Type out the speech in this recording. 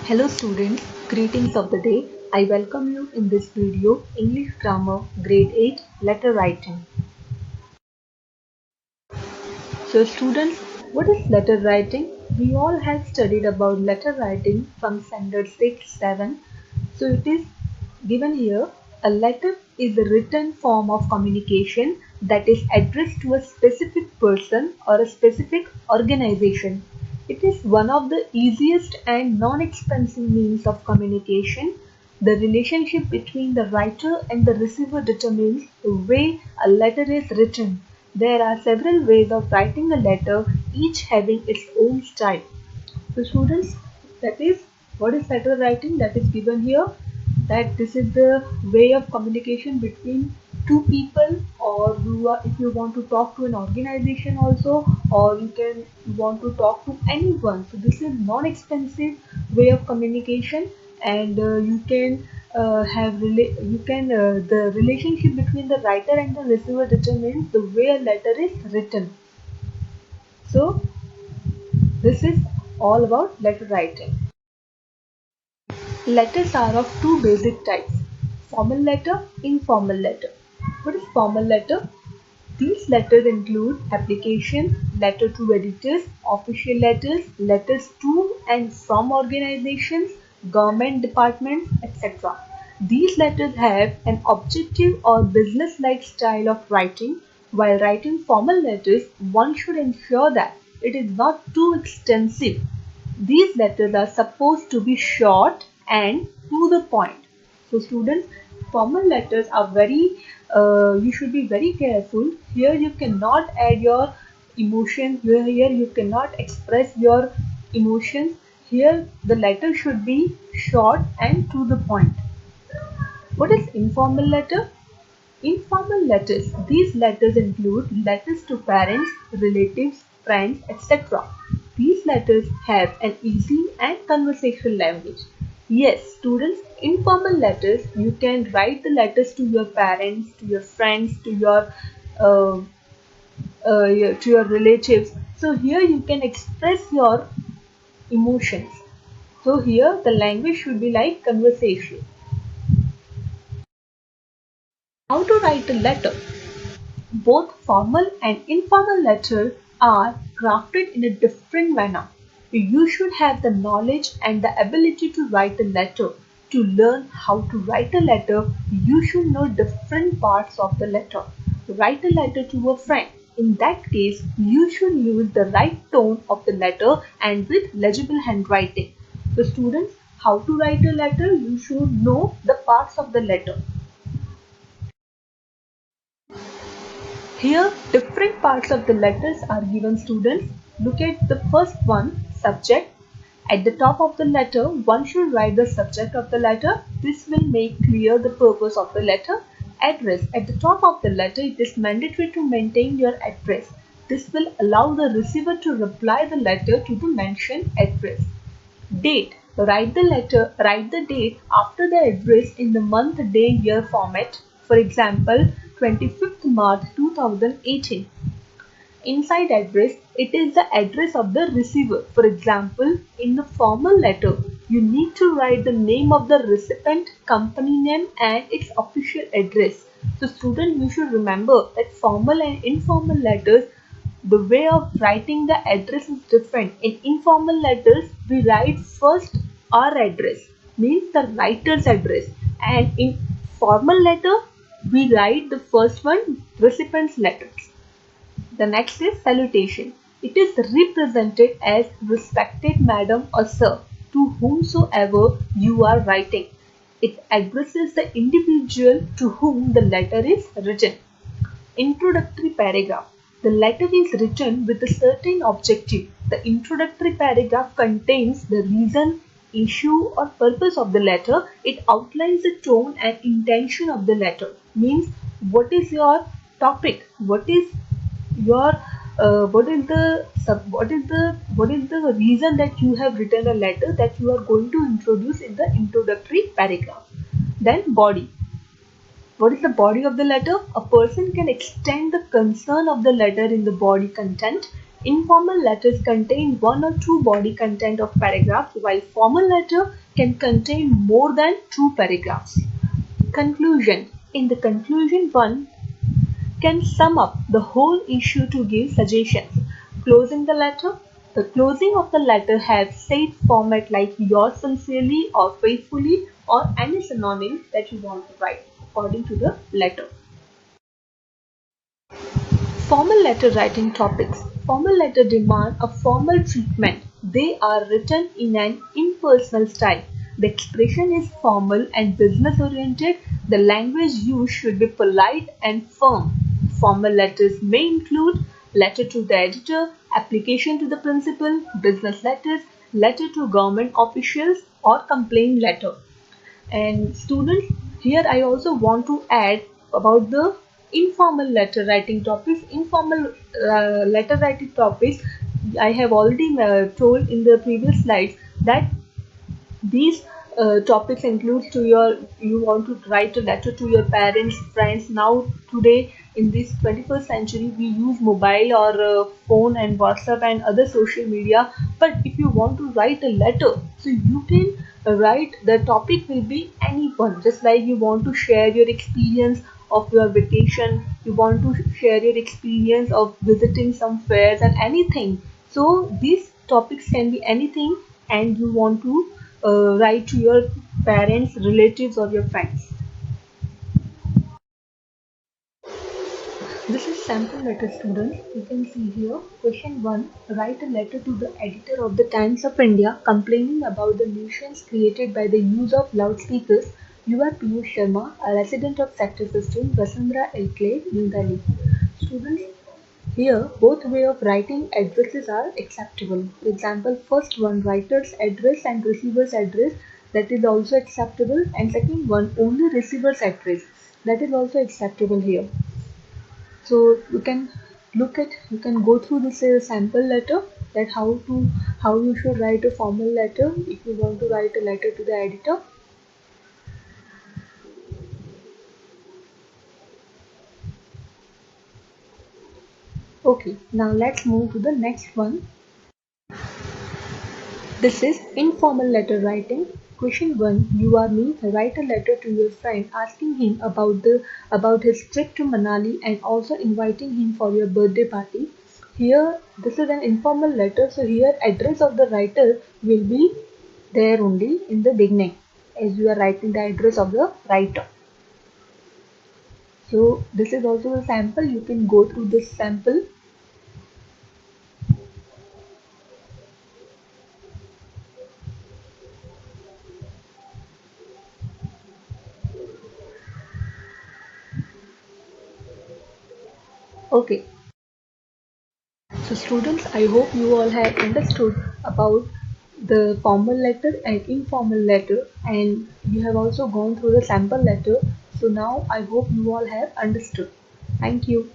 Hello students, greetings of the day. I welcome you in this video English Grammar Grade 8 Letter Writing. So students, what is letter writing? We all have studied about letter writing from standard 6, 7. So it is given here, a letter is a written form of communication that is addressed to a specific person or a specific organization. It is one of the easiest and non-expensive means of communication. The relationship between the writer and the receiver determines the way a letter is written. There are several ways of writing a letter, each having its own style. So students, that is what is letter writing, that is given here, that this is the way of communication between two people, or if you want to talk to an organization also, or you want to talk to anyone. So this is non-expensive way of communication, and you can the relationship between the writer and the receiver determines the way a letter is written. So this is all about letter writing. Letters are of two basic types: formal letter, informal letter. What is formal letter? These letters include applications, letter to editors, official letters, letters to and from organizations, government departments, etc. These letters have an objective or business-like style of writing. While writing formal letters, one should ensure that it is not too extensive. These letters are supposed to be short and to the point. So students, formal letters are you should be very careful. Here you cannot add your emotions. Here you cannot express your emotions. Here the letter should be short and to the point. What is informal letter? Informal letters. These letters include letters to parents, relatives, friends, etc. These letters have an easy and conversational language. Yes, students, informal letters, you can write the letters to your parents, to your friends, uh, to your relatives. So here you can express your emotions. So here the language should be like conversation. How to write a letter? Both formal and informal letters are crafted in a different manner. You should have the knowledge and the ability to write a letter. To learn how to write a letter, you should know different parts of the letter. Write a letter to a friend. In that case, you should use the right tone of the letter and with legible handwriting. So students, how to write a letter? You should know the parts of the letter. Here, different parts of the letters are given, students. Look at the first one, subject. At the top of the letter, one should write the subject of the letter. This will make clear the purpose of the letter. Address. At the top of the letter, it is mandatory to maintain your address. This will allow the receiver to reply the letter to the mentioned address. Date. Write the date after the address in the month, day, year format. For example, 25th March 2018. Inside address, it is the address of the receiver. For example, in the formal letter, you need to write the name of the recipient, company name and its official address. So student, you should remember that formal and informal letters, the way of writing the address is different. In informal letters, we write first our address, means the writer's address, and in formal letter, we write the first one, recipient's letters. The next is salutation. It is represented as respected madam or sir to whomsoever you are writing. It addresses the individual to whom the letter is written. Introductory paragraph. The letter is written with a certain objective. The introductory paragraph contains the reason, issue or purpose of the letter. It outlines the tone and intention of the letter. Means what is your topic? Your what is the reason that you have written a letter that you are going to introduce in the introductory paragraph. Then body. What is the body of the letter? A person can extend the concern of the letter in the body content. Informal letters contain one or two body content of paragraphs, while formal letter can contain more than two paragraphs. Conclusion. In the conclusion, one can sum up the whole issue to give suggestions. Closing the letter. The closing of the letter has said format like yours sincerely or faithfully or any synonym that you want to write according to the letter. Formal letter writing topics. Formal letter demand a formal treatment. They are written in an impersonal style. The expression is formal and business oriented. The language used should be polite and firm. Formal letters may include letter to the editor, application to the principal, business letters, letter to government officials, or complaint letter. And students, here I also want to add about the informal letter writing topics. Informal letter writing topics, I have already told in the previous slides that these topics include to your, you want to write a letter to your parents, friends. Now today in this 21st century we use mobile or phone and WhatsApp and other social media, but if you want to write a letter, so you can write, the topic will be anyone, just like you want to share your experience of your vacation, you want to share your experience of visiting some fairs and anything. So these topics can be anything, and you want to write to your parents, relatives, or your friends. This is sample letter, students. You can see here. Question 1. Write a letter to the editor of the Times of India complaining about the nuisance created by the use of loudspeakers. You are Piyush Sharma, a resident of Sector 15, Vasundhara Enclave, New Delhi. Students, here both way of writing addresses are acceptable. For example, first one, writer's address and receiver's address, that is also acceptable, and second one, only receiver's address, that is also acceptable here. So you can you can go through this sample letter, that how you should write a formal letter if you want to write a letter to the editor. Okay, now let's move to the next one. This is informal letter writing. Question 1. You are me. Write a letter to your friend asking him about his trip to Manali and also inviting him for your birthday party. Here this is an informal letter, so here address of the writer will be there only in the beginning as you are writing the address of the writer. So this is also a sample. You can go through this sample. Okay. So students, I hope you all have understood about the formal letter and informal letter, and you have also gone through the sample letter. So now I hope you all have understood. Thank you.